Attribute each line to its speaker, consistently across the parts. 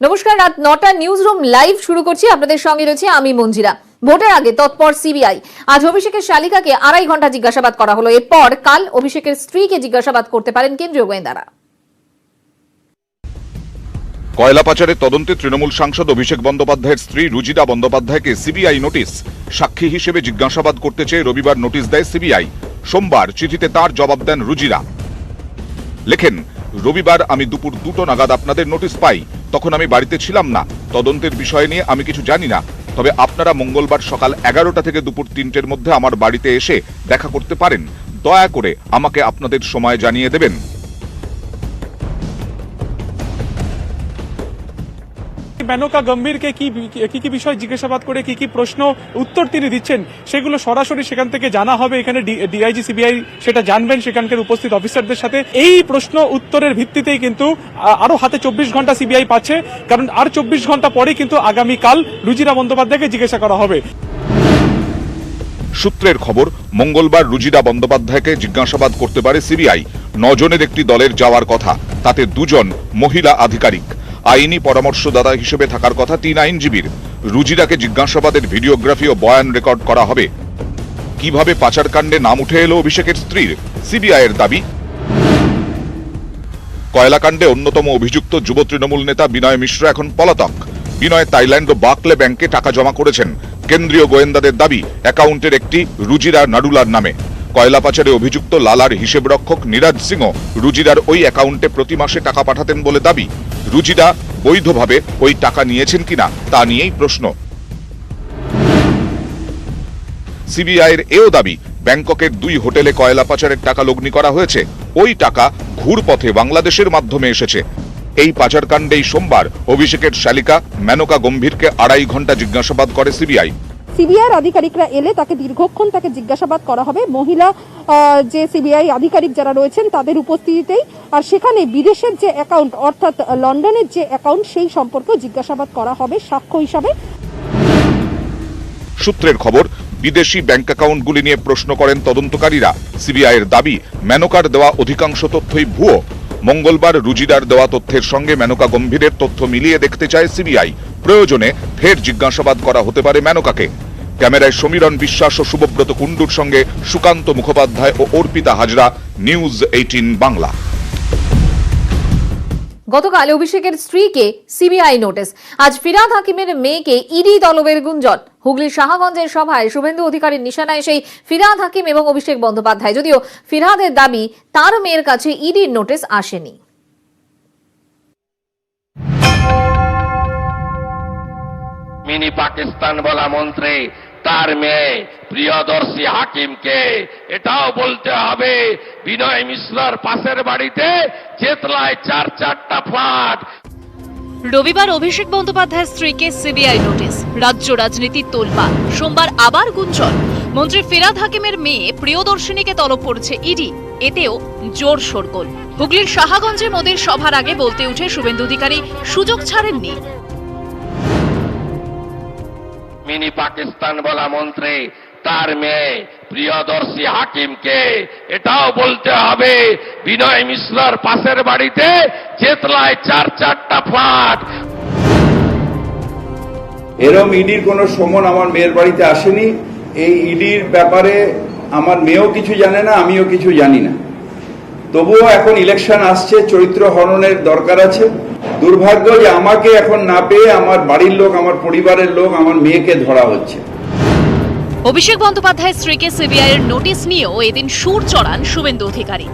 Speaker 1: নমস্কার, রাত ৯টা নিউজ রুম লাইভ শুরু করছি। আপনাদের সঙ্গে রয়েছে আমি মঞ্জিরা। ভোটের আগে তৎপর সিবিআই। আজ অভিষেকের শালিকাকে ২.৫ ঘন্টা জিজ্ঞাসাবাদ করা হলো। এরপর কাল অভিষেকের স্ত্রীকে জিজ্ঞাসাবাদ করতে পারেন কেন্দ্রীয় গোয়েন্দারা।
Speaker 2: কয়লা পাচারের তদন্তে তৃণমূল সাংসদ অভিষেক বন্দ্যোপাধ্যায়ের স্ত্রী রুজিরা বন্দ্যোপাধ্যায়কে সিবিআই নোটিশ। সাক্ষী হিসেবে জিজ্ঞাসাবাদ করতে চেয়ে রবিবার নোটিশ দেয় সিবিআই। সোমবার চিঠিতে তার জবাব দেন রুজিরা। লেখেন, রবিবার আমি দুপুর 2টো নাগাদ আপনাদের নোটিশ পাই। তখন আমি বাড়িতে ছিলাম না। তদন্তের বিষয় নিয়ে আমি কিছু জানি না। তবে আপনারা মঙ্গলবার সকাল 11টা থেকে দুপুর 3টের মধ্যে আমার বাড়িতে এসে দেখা করতে পারেন। দয়া করে আমাকে আপনাদের সময় জানিয়ে দেবেন।
Speaker 3: মেনকা গম্ভীরকে কি বিষয় জিজ্ঞাসাবাদ করে কি প্রশ্ন উত্তর তিনি দিচ্ছেন সেগুলো সরাসরি সেখান থেকে জানা হবে। এখানে ডিআইজি সিবিআই সেটা জানবেন সেখানকার উপস্থিত অফিসারদের সাথে। এই প্রশ্ন উত্তরের ভিত্তিতেই কিন্তু আরো হাতে 24 ঘন্টা সিবিআই পাচ্ছে, কারণ আর 24 ঘন্টা পরে কিন্তু আগামীকাল রুজিরা বন্দ্যোপাধ্যায়কে জিজ্ঞাসা করা হবে।
Speaker 2: সূত্রের খবর, মঙ্গলবার রুজিরা বন্দ্যোপাধ্যায়কে জিজ্ঞাসাবাদ করতে পারে সিবিআই। 9 জনের একটি দলের যাওয়ার কথা, তাতে 2 জন মহিলা আধিকারিক। আইনি পরামর্শদাতা হিসেবে থাকার কথা 3 আইনজীবীর। রুজিরাকে জিজ্ঞাসাবাদের ভিডিওগ্রাফি ও বয়ান রেকর্ড করা হবে। কিভাবে পাচারকাণ্ডে নাম উঠে এলো অভিষেকের স্ত্রীর, সিবিআই এর দাবি। কয়লাকাণ্ডে অন্যতম অভিযুক্ত যুব তৃণমূল নেতা বিনয় মিশ্র এখন পলাতক। বিনয় থাইল্যান্ড ও বাকলে ব্যাংকে টাকা জমা করেছেন। কেন্দ্রীয় গোয়েন্দাদের দাবি, অ্যাকাউন্টের একটি রুজিরা নাডুলার নামে। কয়লা পাচারে অভিযুক্ত লালার হিসেবরক্ষক নিরাজ সিংও রুজিরার ওই অ্যাকাউন্টে প্রতি মাসে টাকা পাঠাতেন বলে দাবি। রুজিরা বৈধভাবে ওই টাকা নিয়েছেন কিনা তা নিয়েই প্রশ্ন। সিবিআই এর এও দাবি, ব্যাংককের 2 হোটেলে কয়লা পাচারের টাকা লগ্নি করা হয়েছে। ওই টাকা ঘুরপথে বাংলাদেশের মাধ্যমে এসেছে। এই পাচারকাণ্ডেই সোমবার অভিষেকের শালিকা মেনকা গম্ভীরকে 2.5 ঘন্টা জিজ্ঞাসাবাদ করে সিবিআই।
Speaker 4: সিবিআই আধিকারিকরা এলে তাকে দীর্ঘক্ষণ তাকে জিজ্ঞাসাবাদ করা হবে মহিলা যে সিবিআই আধিকারিক যারা রয়েছেন তাদের উপস্থিতিতেই। আর সেখানে বিদেশের যে অ্যাকাউন্ট অর্থাৎ লন্ডনের যে অ্যাকাউন্ট সেই সম্পর্কে জিজ্ঞাসাবাদ করা হবে সাক্ষ্য হিসাবে।
Speaker 2: সূত্রের খবর, বিদেশি ব্যাংক অ্যাকাউন্টগুলি নিয়ে প্রশ্ন করেন তদন্তকারীরা। সিবিআই এর দাবি, মেনকার দেওয়া অধিকাংশ তথ্যই ভুয়ো। মঙ্গলবার রুজিরার দেওয়া তথ্যের সঙ্গে মেনকা গম্ভীরের তথ্য মিলিয়ে দেখতে চায় সিবিআই। প্রয়োজনে ফের জিজ্ঞাসাবাদ করা হতে পারে মেনকাকে। ক্যামেরায় সমীরণ বিশ্বাস ও শুভব্রত কুণ্ডুর সঙ্গে সুকান্ত মুখোপাধ্যায় ও অর্পিতা হাজরা, নিউজ 18 বাংলা।
Speaker 1: গতকাল অভিষেকের স্ত্রীকে সিবিআই নোটিশ। আজ ফিরহাদ হাকিমের মেয়েকে ইডি তলবের গুঞ্জন। হুগলির সাহাগঞ্জের সভায় শুভেন্দু অধিকারীর নিশানায় সেই ফিরহাদ হাকিম এবং অভিষেক বন্দ্যোপাধ্যায়। যদিও ফিরহাদের দাবি তার মেয়ের কাছে ইডির নোটিশ আসেনি।
Speaker 5: মিনি পাকিস্তান বলা মন্ত্রী তার মেয়ে প্রিয়দর্শী হাকিমকে এটাও বলতে হবে, বিনয় মিশ্রর পাশের বাড়িতে চেতলায় 4টা ফ্ল্যাট।
Speaker 6: রবিবার অভিষেক বন্দ্যোপাধ্যায়ের স্ত্রীকে সিবিআই নোটিশ। রাজ্য রাজনীতির তোলপাড়। সোমবার আবার গুঞ্জন, মন্ত্রী ফিরহাদ হাকিমের মেয়ে প্রিয়দর্শিনীকে তলব করেছে ইডি। এতেও জোর শোরগোল। হুগলির সাহাগঞ্জে মোদীর সভার আগে বলতে উঠে শুভেন্দু অধিকারী সুযোগ ছাড়েননি।
Speaker 5: মিনি পাকিস্তান বলা মন্ত্রী তার মেয়ে প্রিয়দর্শী হাকিমকে এটাও বলতে হবে, বিনয় মিশ্রর পাশের বাড়িতে চেতলায় 4টা ফ্ল্যাট।
Speaker 7: এরম ইডির কোনো সমন আমার মেয়ের বাড়িতে আসেনি। এই ইডির ব্যাপারে আমার মেয়েও কিছু জানে না, আমিও কিছু জানি না। তবুও এখন ইলেকশন আসছে, চরিত্র হননের দরকার আছে। দুর্ভাগ্য যে আমাকে এখন না পেয়ে আমার বাড়ির লোক, আমার পরিবারের লোক, আমার মেয়েকে ধরা হচ্ছে।
Speaker 6: অভিষেক বন্দ্যোপাধ্যায়ের স্ত্রীকে সিবিআই এর নোটিশ নিয়েও এদিন সুর চড়ান শুভেন্দু অধিকারী।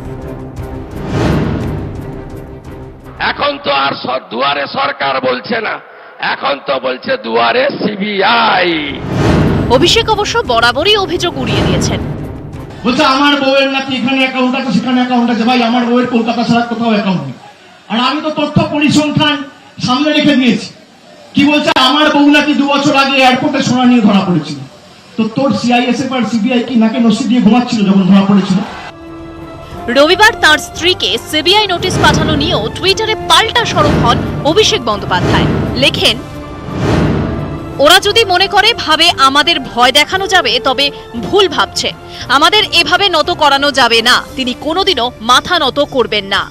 Speaker 5: এখন তো আর দুয়ারে সরকার বলছে না, এখন তো বলছে দুয়ারে সিবিআই।
Speaker 6: অভিষেক অবশ্য বরাবরই অভিযোগ উড়িয়ে দিয়েছেন।
Speaker 8: বলছে আমার বউয়ের নাকি এখানে অ্যাকাউন্ট আছে সেখানে অ্যাকাউন্ট আছে। ভাই, আমার বউয়ের কলকাতা ছাড়া কোথাও অ্যাকাউন্ট নেই। আর আমি তো তথ্য পরিসংখ্যান সামনে রেখে দিয়েছি। কি বলছে, আমার বউ নাকি 2 বছর আগে এয়ারপোর্টে সোনা নিয়ে ধরা পড়েছিল। তো তোর সিআইএসএফ আর সিবিআই কি নাকে নসি দিয়ে ঘুমাচ্ছিল যখন ধরা পড়েছিল?
Speaker 6: রবিবার তার স্ত্রীকে সিবিআই নোটিশ পাঠানো নিয়েও টুইটারে পাল্টা সরব হন অভিষেক বন্দ্যোপাধ্যায়। লেখেন, ওরা যদি মনে করে ভাবে আমাদের ভয় দেখানো যাবে তবে ভুল ভাবছে। আমাদের এভাবে নত করানো যাবে না। তিনি কোনোদিনও মাথা নত করবেন না।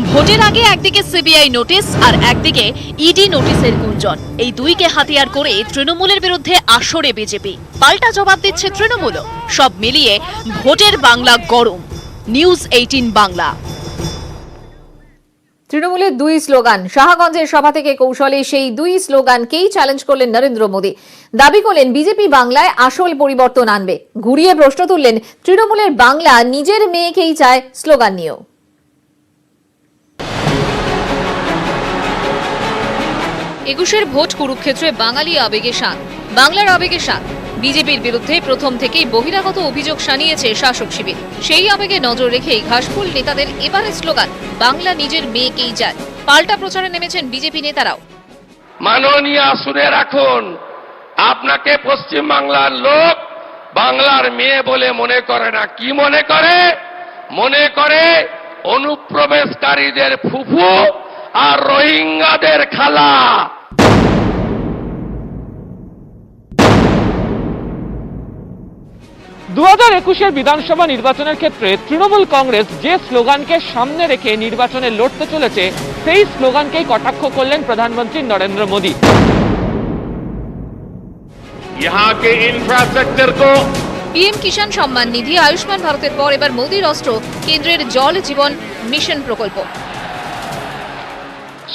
Speaker 6: ভোটের আগে একদিকে সিবিআই নোটিশ আর একদিকে ইডি নোটিশের গুঞ্জন, এই দুইকে হাতিয়ার করে তৃণমূলের বিরুদ্ধে আসরে বিজেপি। পাল্টা জবাব দিচ্ছে তৃণমূলও। সব মিলিয়ে ভোটের বাংলা গরম। নিউজ 18 বাংলা।
Speaker 1: তৃণমূলের দুই স্লোগান, শাহগঞ্জের সভা থেকে কৌশলে সেই দুই স্লোগানকেই চ্যালেঞ্জ করলেন নরেন্দ্র মোদী। দাবি করলেন বিজেপি বাংলায় আসল পরিবর্তন আনবে। ঘুরিয়ে প্রশ্ন তুললেন তৃণমূলের বাংলা নিজের মেয়েকেই চায় স্লোগান নিয়েও।
Speaker 6: 21-এর ভোট কুরুক্ষেত্রে বাঙালি আবেগে শান, বাংলার আবেগে শান। বিজেপির বিরুদ্ধে প্রথম থেকেই বহিরাগত অভিযোগ শানিয়েছে শাসক শিবির। সেই আবেগে নজর রেখেই ঘাসফুল নেতাদের এবারের স্লোগান বাংলা নিজের মেয়েকেই চায়। পাল্টা প্রচারে নেমেছেন বিজেপি নেতারাও।
Speaker 5: মাননীয় শুনে রাখুন, আপনাকে পশ্চিম বাংলার লোক বাংলার মেয়ে বলে মনে করে না। কি মনে করে? মনে করে অনুপ্রবেশকারীদের ফুফু আর রোহিঙ্গাদের খালা।
Speaker 9: 2021-এর বিধানসভা নির্বাচনের ক্ষেত্রে তৃণমূল কংগ্রেস যে স্লোগানকে সামনে রেখে নির্বাচনে লড়তে চলেছে, সেই স্লোগানকেই কটাক্ষ করলেন প্রধানমন্ত্রী নরেন্দ্র মোদী।
Speaker 5: यहाँ के इंफ्रास्ट्रक्चर को
Speaker 6: পিএম কিষাণ সম্মান নিধি, আয়ুষ্মান ভারতের পর এবার মোদীর অস্ত্র কেন্দ্রের জল জীবন মিশন প্রকল্প।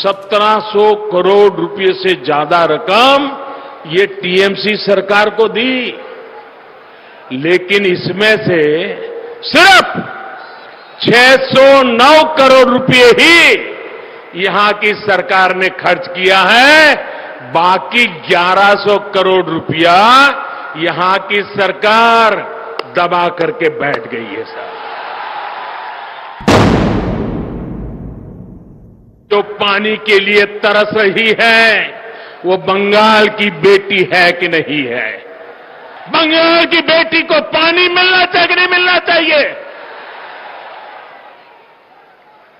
Speaker 5: 1700 करोड़ रुपए से ज्यादा रकम ये टीएमसी सरकार को दी, लेकिन इसमें से सिर्फ 609 करोड़ रुपए ही यहां की सरकार ने खर्च किया है। बाकी 1100 करोड़ रुपया यहां की सरकार दबा करके बैठ गई है। सर, जो पानी के लिए तरस रही है वो बंगाल की बेटी है कि नहीं है? बंगाल की बेटी को पानी मिलना चाहिए कि नहीं मिलना चाहिए?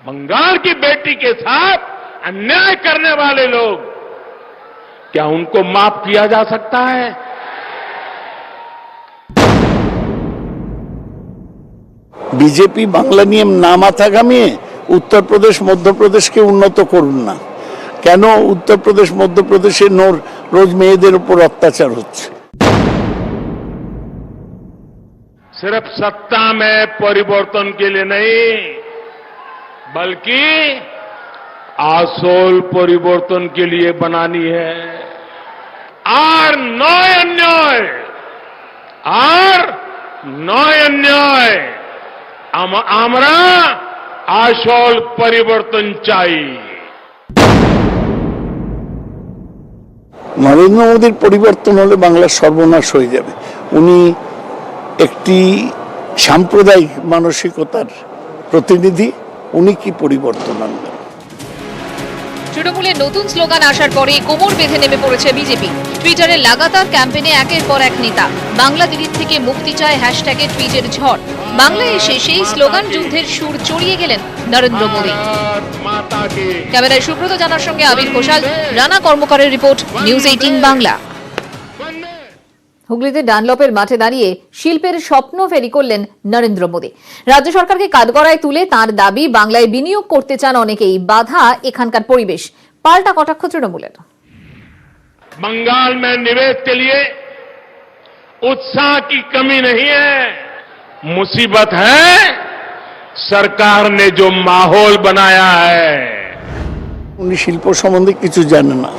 Speaker 5: बंगाल की बेटी के साथ अन्याय करने वाले लोग, क्या उनको माफ किया जा सकता है?
Speaker 10: বিজেপি বাংলা নিয়ে না মাথা ঘামিয়ে উত্তরপ্রদেশ মধ্যপ্রদেশকে উন্নত করুন না। কেন উত্তরপ্রদেশ মধ্যপ্রদেশে রোজ মেয়েদের উপর অত্যাচার হচ্ছে?
Speaker 5: सिर्फ सत्ता में परिवर्तन के लिए नहीं, बल्कि आसोल परिवर्तन के लिए बनानी है। और নয় অন্যায় আমরা আসল পরিবর্তন চাই।
Speaker 10: নরেন্দ্র মোদীর পরিবর্তন হলে বাংলার সর্বনাশ হয়ে যাবে। উনি একটি সাম্প্রদায়িক মানসিকতার প্রতিনিধি, উনি কি পরিবর্তন আনবেন?
Speaker 6: তৃণমূলের নতুন স্লোগান আসার পরে কোমর বেঁধে নেমে পড়েছে বিজেপি। টুইটারে লাগাতার ক্যাম্পেইনে একের পর এক নেতা। বাংলা দিদির থেকে মুক্তি চায় হ্যাশট্যাগে টুইটের ঝড়। বাংলায় এসে সেই স্লোগান যুদ্ধের সুর চড়িয়ে গেলেন নরেন্দ্র মোদী। ক্যামেরায় সুব্রত জানার সঙ্গে আবির ঘোষাল, রানা কর্মকারের রিপোর্ট, নিউজ 18 বাংলা।
Speaker 1: হুগলিতে ডানলপের মাঠে দাঁড়িয়ে শিল্পের স্বপ্ন ফেরি করলেন নরেন্দ্র মোদী। রাজ্য সরকারকে কাঠগড়ায় তুলে তাঁর দাবি বাংলায় বিনিয়োগ করতে চান অনেকেই, বাধা এখানকার পরিবেশ। পাল্টা কটাক্ষ তৃণমূলের।
Speaker 5: बंगाल में निवेश के लिए उत्साह की कमी नहीं है, मुसीबत है सरकार ने जो माहौल बनाया है।
Speaker 10: উনি শিল্প সম্বন্ধে কিছু জানেন না।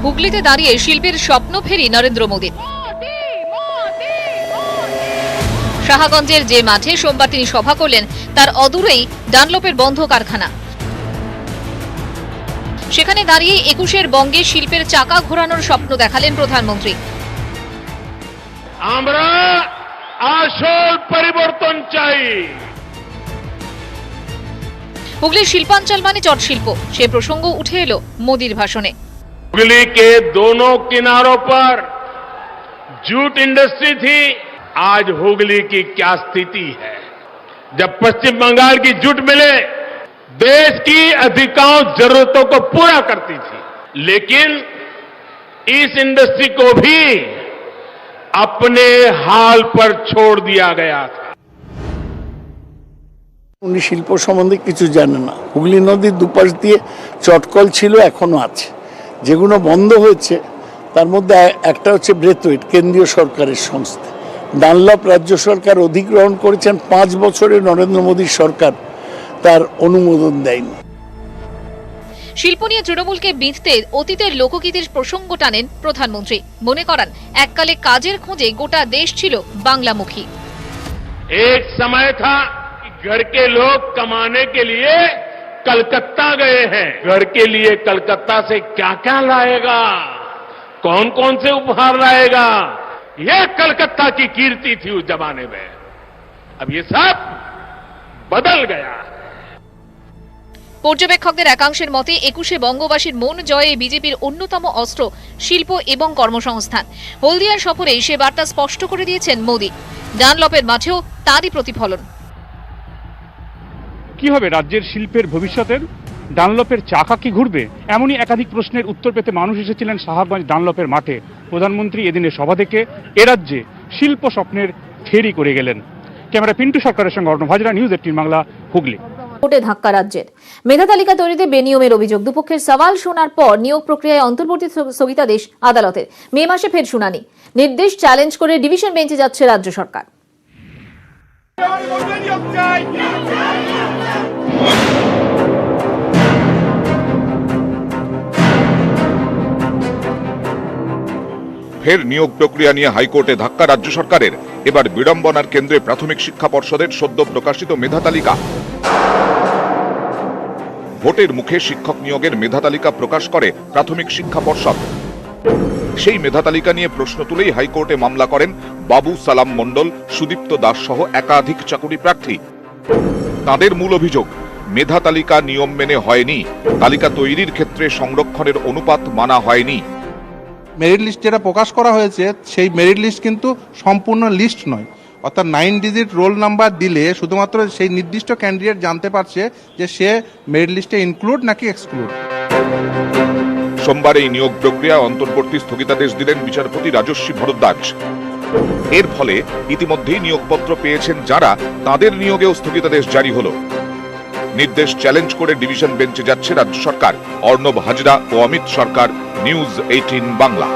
Speaker 6: হুগলিতে দাঁড়িয়ে শিল্পের স্বপ্ন ফেরি নরেন্দ্র মোদীর। শাহগঞ্জের যে মাঠে সোমবার তিনি সভা করলেন তার অদূরেই ডানলপের বন্ধ কারখানা। সেখানে দাঁড়িয়ে 21-এর বঙ্গে শিল্পের চাকা ঘোরানোর স্বপ্ন দেখালেন প্রধানমন্ত্রী।
Speaker 5: আমরা আসল পরিবর্তন চাই।
Speaker 6: হুগলির শিল্পাঞ্চল মানে চট শিল্প, সে প্রসঙ্গ উঠে এলো মোদীর ভাষণে।
Speaker 5: हुगली के दोनों किनारों पर जूट इंडस्ट्री थी, आज हुगली की क्या स्थिति है? जब पश्चिम बंगाल की जूट मिले देश की अधिकांश जरूरतों को पूरा करती थी, लेकिन इस इंडस्ट्री को भी अपने हाल पर छोड़ दिया गया था।
Speaker 10: উনি শিল্প সম্বন্ধে কিছু জানেন না। হুগলি নদীর দুপাশ দিয়ে চটকল ছিল, এখনো আছে। যেগুলো বন্ধ হয়েছে তার মধ্যে একটা হচ্ছে ব্রেথওয়েট, কেন্দ্রীয় সরকারের সংস্থা। ডানলপ রাজ্য সরকার অধিগ্রহণ করেছেন, 5 বছরে নরেন্দ্র মোদীর সরকার তার অনুমোদন দেয়নি।
Speaker 6: শিল্প নিয়ে তৃণমূলকে বিঁধতে অতীতের লোকগীতির প্রসঙ্গ টানেন প্রধানমন্ত্রী। মনে করান এককালে কাজের খোঁজে গোটা দেশ ছিল বাংলামুখী।
Speaker 5: एक समय था कि घर के लोग कमाने के लिए कलकत्ता गए हैं। घर के लिए कलकत्ता से क्या क्या लाएगा, कौन कौन से उपहार लाएगा, यह कलकत्ता की कीर्ति थी उस जमाने में। अब ये सब बदल गया।
Speaker 6: পর্যবেক্ষকদের একাংশের মতে 21শে বঙ্গবাসীর মন জয়ে বিজেপির অন্যতম অস্ত্র শিল্প এবং কর্মসংস্থান। হলদিয়ার সফরে সে বার্তা স্পষ্ট করে দিয়েছেন মোদী। ডানলপের মাঠেও তারই প্রতিফলন।
Speaker 3: কি হবে রাজ্যের শিল্পের ভবিষ্যতের? ডানলপের চাকা কি ঘুরবে? এমনই একাধিক প্রশ্নের উত্তর পেতে মানুষ এসেছিলেন সাহাগঞ্জ ডানলপের মাঠে। প্রধানমন্ত্রী এদিনের সভা থেকে এ রাজ্যে শিল্প স্বপ্নের ফেরি করে গেলেন। ক্যামেরা পিন্টু সরকারের সঙ্গে অর্ণব হাজরা, নিউজ 18 বাংলা, হুগলি।
Speaker 1: কোর্টে ধাক্কা রাজ্যের। মেধা তালিকা তৈরিতে বেনিয়মের অভিযোগ। দুপক্ষের সওয়াল শোনার পর নিয়োগ প্রক্রিয়ায় অন্তর্বর্তী স্থগিতাদেশ আদালতের। মে মাসে ফের শুনানি। নির্দেশ চ্যালেঞ্জ করে ডিভিশন বেঞ্চে যাচ্ছে রাজ্য সরকার।
Speaker 2: ফের নিয়োগ প্রক্রিয়া নিয়ে হাইকোর্টে ধাক্কা রাজ্য সরকারের। এবার বিড়ম্বনার কেন্দ্রে প্রাথমিক শিক্ষা পর্ষদের সদ্য প্রকাশিত মেধা তালিকা। ভোটের মুখে শিক্ষক নিয়োগের মেধা তালিকা প্রকাশ করে প্রাথমিক শিক্ষা পর্ষদ। সেই মেধা তালিকা নিয়ে প্রশ্ন তুলেই হাইকোর্টে মামলা করেন বাবু সালাম মণ্ডল, সুদীপ্ত দাস সহ একাধিক চাকুরি প্রার্থী। তাদের মূল অভিযোগ, মেধা তালিকা নিয়ম মেনে হয়নি, তালিকা তৈরির ক্ষেত্রে সংরক্ষণের অনুপাত মানা হয়নি।
Speaker 11: মেরিট লিস্ট যেটা প্রকাশ করা হয়েছে সেই মেরিট লিস্ট কিন্তু সম্পূর্ণ লিস্ট নয়, অর্থাৎ 9 ডিজিট রোল নাম্বার দিলে শুধুমাত্র সেই নির্দিষ্ট ক্যান্ডিডেট জানতে পারছে যে সে মেরিট লিস্টে ইনক্লুড নাকি এক্সক্লুড।
Speaker 2: সোমবার এই নিয়োগ প্রক্রিয়া অন্তর্বর্তী স্থগিতাদেশ দিলেন বিচারপতি রাজস্বী ভরদ্বাজ। এর ফলে ইতিমধ্যেই নিয়োগপত্র পেয়েছেন যারা, তাদের নিয়োগেও স্থগিতাদেশ জারি হলো। নির্দেশ চ্যালেঞ্জ করে ডিভিশন বেঞ্চে যাচ্ছে রাজ্য সরকার। অর্ণব হাজরা ও অমিত সরকার, নিউজ 18 বাংলা।